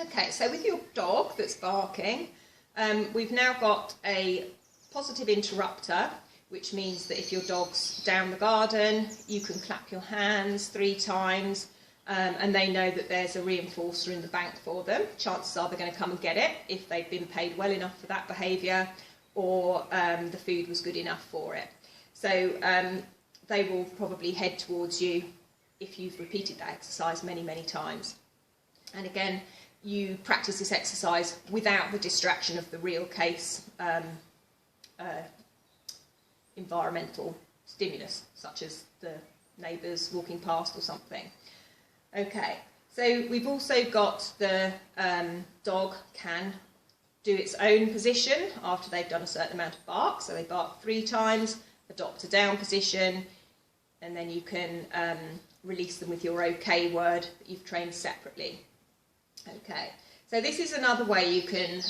Okay, so with your dog that's barking, we've now got a positive interrupter, which means that if your dog's down the garden, you can clap your hands 3 times, and they know that there's a reinforcer in the bank for them. Chances are they're going to come and get it if they've been paid well enough for that behaviour, or the food was good enough for it. So they will probably head towards you if you've repeated that exercise many, many times. And again, you practice this exercise without the distraction of the real case environmental stimulus, such as the neighbours walking past or something. Okay, so we've also got the dog can do its own position after they've done a certain amount of bark. So they bark 3 times, adopt a down position, and then you can release them with your OK word that you've trained separately. Okay, so this is another way you can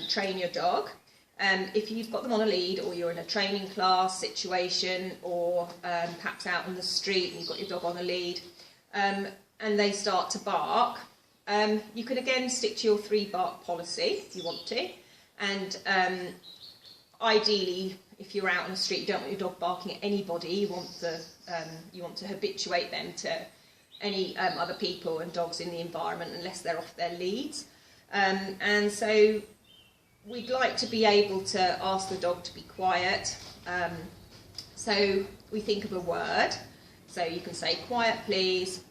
train your dog. If you've got them on a lead, or you're in a training class situation, or perhaps out on the street and you've got your dog on a lead, and they start to bark, you can again stick to your 3 bark policy if you want to, and ideally, if you're out on the street, you don't want your dog barking at anybody. You want to habituate them to any other people and dogs in the environment unless they're off their leads. And so we'd like to be able to ask the dog to be quiet. So we think of a word. So you can say, quiet please.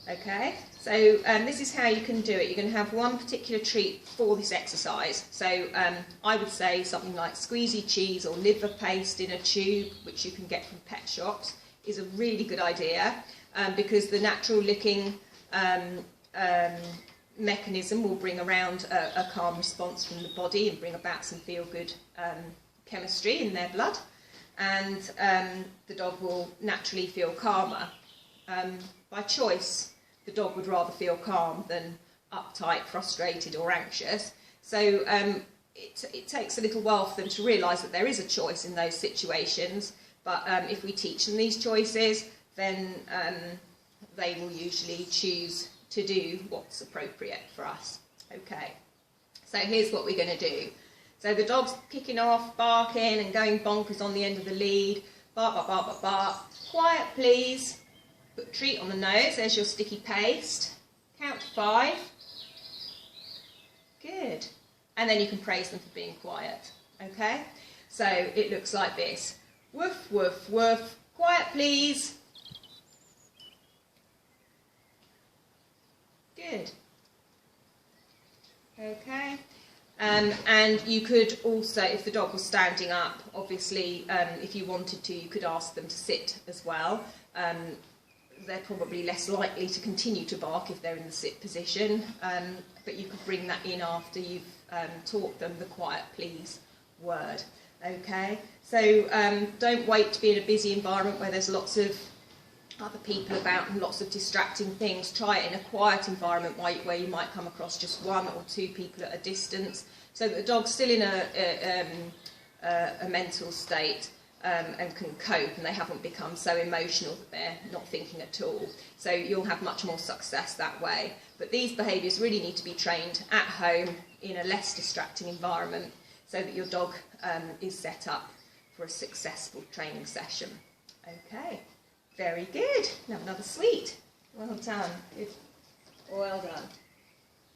Okay, so this is how you can do it. You're going to have one particular treat for this exercise. So I would say something like squeezy cheese or liver paste in a tube, which you can get from pet shops, is a really good idea, because the natural licking mechanism will bring around a calm response from the body and bring about some feel-good chemistry in their blood, and the dog will naturally feel calmer. By choice, the dog would rather feel calm than uptight, frustrated or anxious. So it takes a little while for them to realise that there is a choice in those situations, but if we teach them these choices, then they will usually choose to do what's appropriate for us. Okay, so here's what we're going to do. So the dog's kicking off, barking and going bonkers on the end of the lead. Bark, bark, bark, bark, bark. Quiet please. Put a treat on the nose, there's your sticky paste. Count to 5. Good. And then you can praise them for being quiet. Okay? So it looks like this. Woof, woof, woof. Quiet please. Good. Okay. And you could also, if the dog was standing up, obviously, if you wanted to, you could ask them to sit as well. They're probably less likely to continue to bark if they're in the sit position, but you could bring that in after you've taught them the quiet please word. Okay, so don't wait to be in a busy environment where there's lots of other people about and lots of distracting things. Try it in a quiet environment where you might come across just 1 or 2 people at a distance, so that the dog's still in a mental state and can cope, and they haven't become so emotional that they're not thinking at all. So you'll have much more success that way. But these behaviours really need to be trained at home in a less distracting environment, so that your dog is set up for a successful training session. Okay, very good. Now another sweet. Well done. Good. Well done.